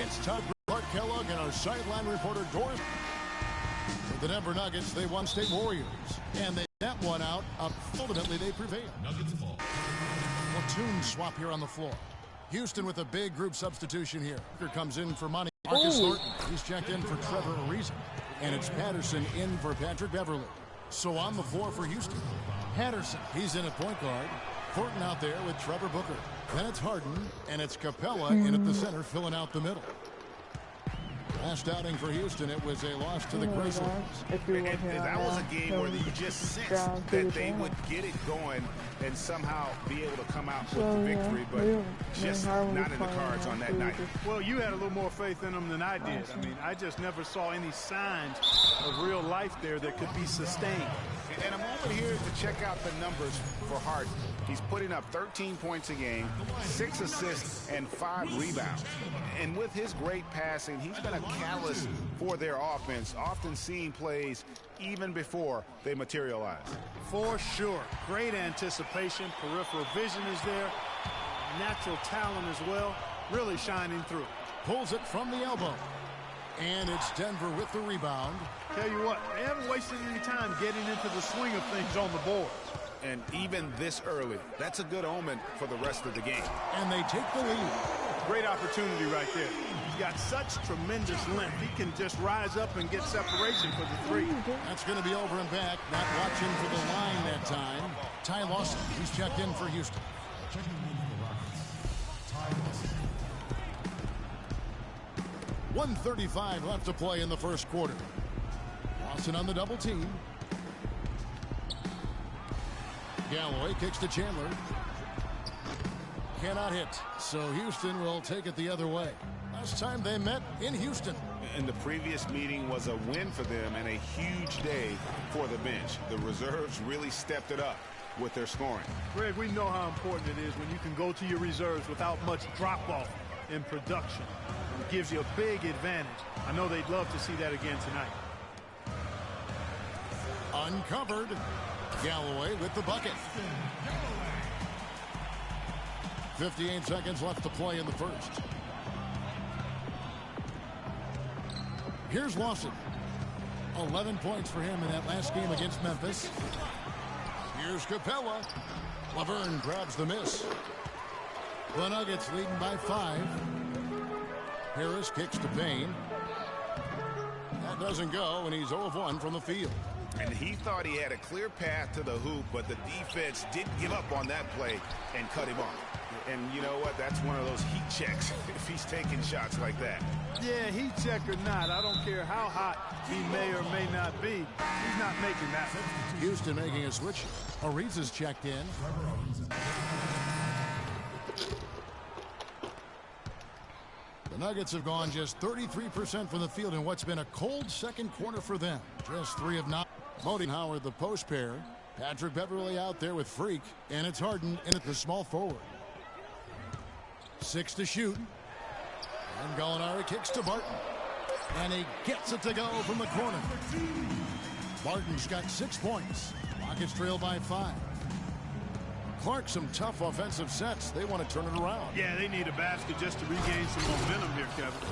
It's Todd Clark Kellogg and our sideline reporter Doris. With the Denver Nuggets, they won State Warriors, and they net one out. Ultimately, they prevailed. Nuggets ball. Platoon swap here on the floor. Houston with a big group substitution here. Here comes in for money. Marcus Thornton. He's checked in for Trevor Ariza. And it's Patterson in for Patrick Beverly. So on the floor for Houston. Patterson, he's in at point guard. Thornton out there with Trevor Booker. Then it's Harden, and it's Capella in at the center, filling out the middle. Last outing for Houston, it was a loss to the Grizzlies. And that was a game where you just sensed that they would get it going and somehow be able to come out with the victory, but just not in the cards on that night. Well, you had a little more faith in them than I did. I mean, I just never saw any signs of real life there that could be sustained. And a moment here to check out the numbers for Harden. He's putting up 13 points a game, 6 assists, and 5 rebounds. And with his great passing, he's been a catalyst for their offense, often seeing plays even before they materialize. For sure. Great anticipation. Peripheral vision is there. Natural talent as well. Really shining through. Pulls it from the elbow. And it's Denver with the rebound. Tell you what, they haven't wasted any time getting into the swing of things on the boards. And even this early, that's a good omen for the rest of the game. And they take the lead. Great opportunity right there. He's got such tremendous length. He can just rise up and get separation for the three. That's going to be over and back. Not watching for the line that time. Ty Lawson, he's checked in for Houston. 1:35 left to play in the first quarter. Lawson on the double team. Galloway kicks to Chandler. Cannot hit, so Houston will take it the other way. Last time they met in Houston. And the previous meeting was a win for them and a huge day for the bench. The reserves really stepped it up with their scoring. Greg, we know how important it is when you can go to your reserves without much drop-off in production. It gives you a big advantage. I know they'd love to see that again tonight. Uncovered. Galloway with the bucket. 58 seconds left to play in the first. Here's Lawson. 11 points for him in that last game against Memphis. Here's Capella. Laverne grabs the miss. The Nuggets leading by 5. Harris kicks to Payne. That doesn't go, and he's 0 of 1 from the field. And he thought he had a clear path to the hoop, but the defense didn't give up on that play and cut him off. And you know what? That's one of those heat checks if he's taking shots like that. Yeah, heat check or not, I don't care how hot he may or may not be. He's not making that. Houston making a switch. Ariza's checked in. The Nuggets have gone just 33% from the field in what's been a cold second quarter for them. Just 3 of 9. Moting Howard, the post pair. Patrick Beverly out there with Freak. And it's Harden in at the small forward. 6 to shoot. And Gallinari kicks to Barton. And he gets it to go from the corner. Barton's got 6 points. Rockets trail by 5. Clark, some tough offensive sets. They want to turn it around. Yeah, they need a basket just to regain some momentum here, Kevin.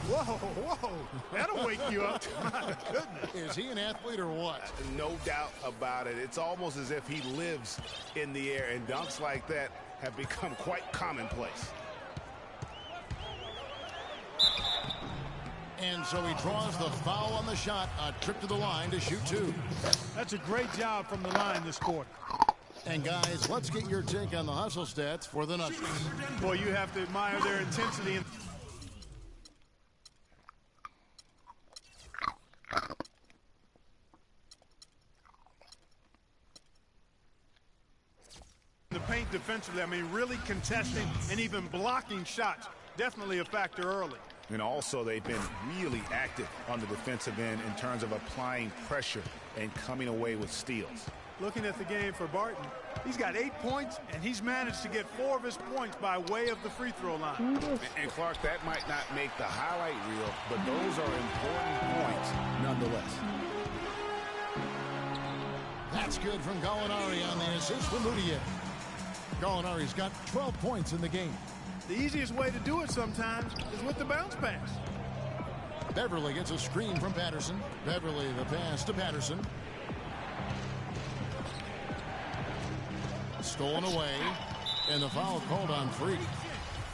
Whoa. That'll wake you up. My goodness. Is he an athlete or what? No doubt about it. It's almost as if he lives in the air, and dunks like that have become quite commonplace. And so he draws the foul on the shot. A trip to the line to shoot 2. That's a great job from the line this quarter. And guys, let's get your take on the hustle stats for the Nuggets. Boy, you have to admire their intensity. The paint defensively, I mean, really contesting and even blocking shots. Definitely a factor early. And also, they've been really active on the defensive end in terms of applying pressure and coming away with steals. Looking at the game for Barton, he's got 8 points, and he's managed to get 4 of his points by way of the free throw line. And Clark, that might not make the highlight reel, but those are important points nonetheless. That's good from Gallinari on the assist from Moutier. Gallinari's got 12 points in the game. The easiest way to do it sometimes is with the bounce pass. Beverly gets a screen from Patterson. Beverly the pass to Patterson. Stolen away. And the foul called on Freak.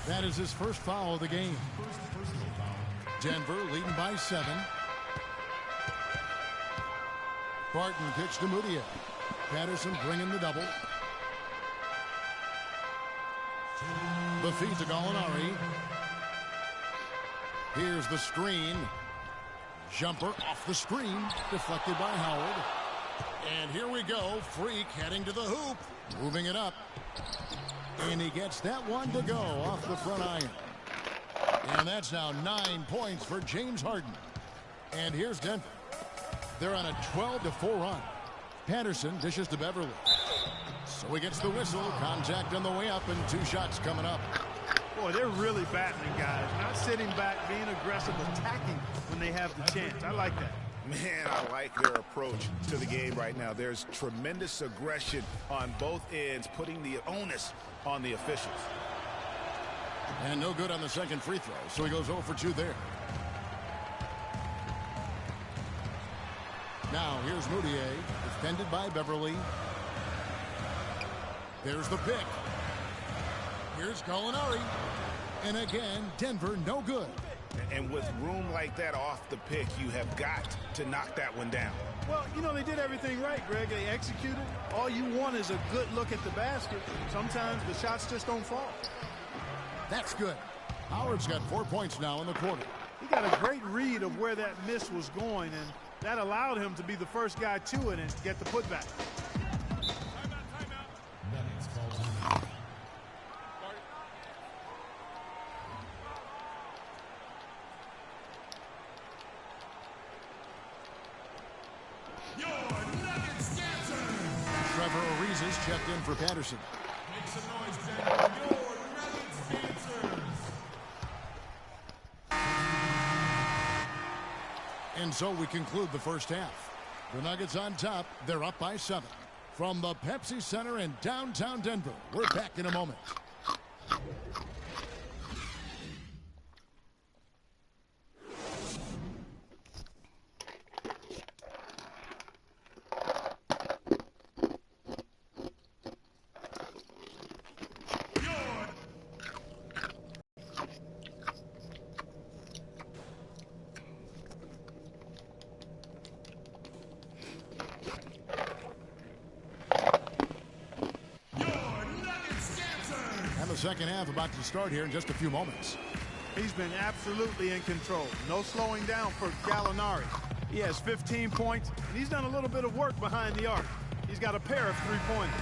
That is his first foul of the game. Denver leading by 7. Barton kicks to Moutier. Patterson bringing the double. The feed to Gallinari. Here's the screen. Jumper off the screen. Deflected by Howard. And here we go. Freak heading to the hoop. Moving it up. And he gets that one to go off the front iron. And that's now 9 points for James Harden. And here's Denver. They're on a 12-4 run. Patterson dishes to Beverly. So he gets the whistle. Contact on the way up and 2 shots coming up. Boy, they're really battling, guys. Not sitting back, being aggressive, attacking when they have the chance. I like that. Man, I like their approach to the game right now. There's tremendous aggression on both ends, putting the onus on the officials. And no good on the second free throw, so he goes 0 for 2 there. Now here's Moutier, defended by Beverly. There's the pick. Here's Gallinari. And again, Denver no good. And with room like that off the pick, you have got to knock that one down. Well, you know, they did everything right, Greg. They executed. All you want is a good look at the basket. Sometimes the shots just don't fall. That's good. Howard's got 4 points now in the quarter. He got a great read of where that miss was going, and that allowed him to be the first guy to it and get the putback. Trevor Ariza's checked in for Patterson. Make some noise, Denver. Your Nuggets dancers. And so we conclude the first half. The Nuggets on top. They're up by 7. From the Pepsi Center in downtown Denver, we're back in a moment. Second half about to start here in just a few moments. He's been absolutely in control. No slowing down for Gallinari. He has 15 points, and he's done a little bit of work behind the arc. He's got a pair of three-pointers.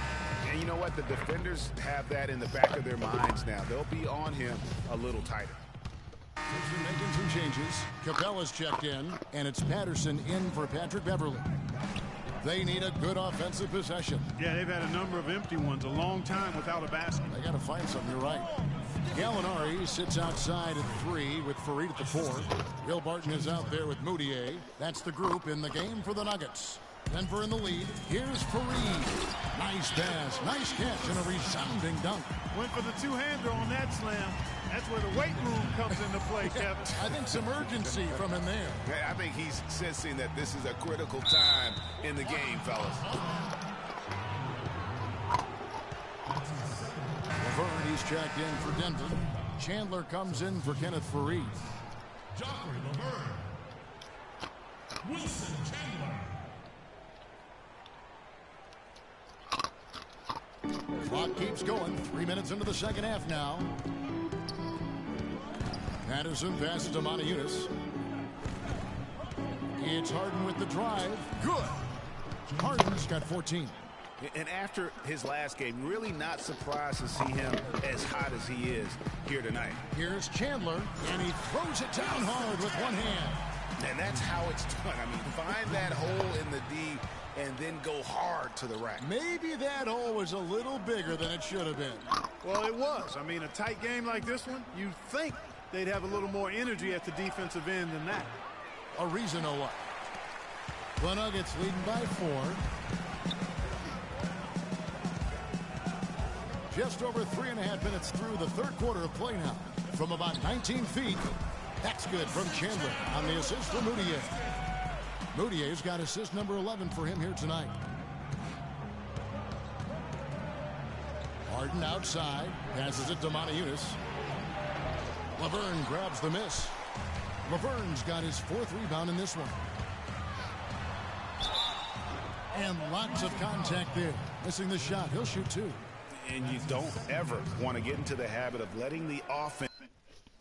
And you know what? The defenders have that in the back of their minds now. They'll be on him a little tighter. Simpson making some changes. Capella's checked in, and it's Patterson in for Patrick Beverly. They need a good offensive possession. Yeah, they've had a number of empty ones, a long time without a basket. They got to find something, you're right. Gallinari sits outside at 3 with Farid at the 4. Will Barton is out there with Moutier. That's the group in the game for the Nuggets. Denver in the lead. Here's Farid. Nice pass, nice catch, and a resounding dunk. Went for the two-hander on that slam. That's where the weight room comes into play, Kevin. I think some urgency from him there. I think he's sensing that this is a critical time in the game, fellas. Laverne, he's checked in for Denver. Chandler comes in for Kenneth Farid. Joffrey Laverne. Wilson Chandler. Clock keeps going. 3 minutes into the second half now. Patterson passes to Moniunas. It's Harden with the drive. Good. Harden's got 14. And after his last game, really not surprised to see him as hot as he is here tonight. Here's Chandler, and he throws it down hard with one hand. And that's how it's done. I mean, find that hole in the D and then go hard to the rack. Maybe that hole was a little bigger than it should have been. Well, it was. I mean, a tight game like this one, you'd think they'd have a little more energy at the defensive end than that. Ariza no luck. The Nuggets leading by 4. just over 3.5 minutes through the third quarter of play now. From about 19 feet, that's good from Chandler on the assist for Moutier. Moutier's got assist number 11 for him here tonight. Harden outside, passes it to Moniunas. Laverne grabs the miss. Laverne's got his 4th rebound in this one. And lots of contact there. Missing the shot. He'll shoot 2. And you don't ever want to get into the habit of letting the offense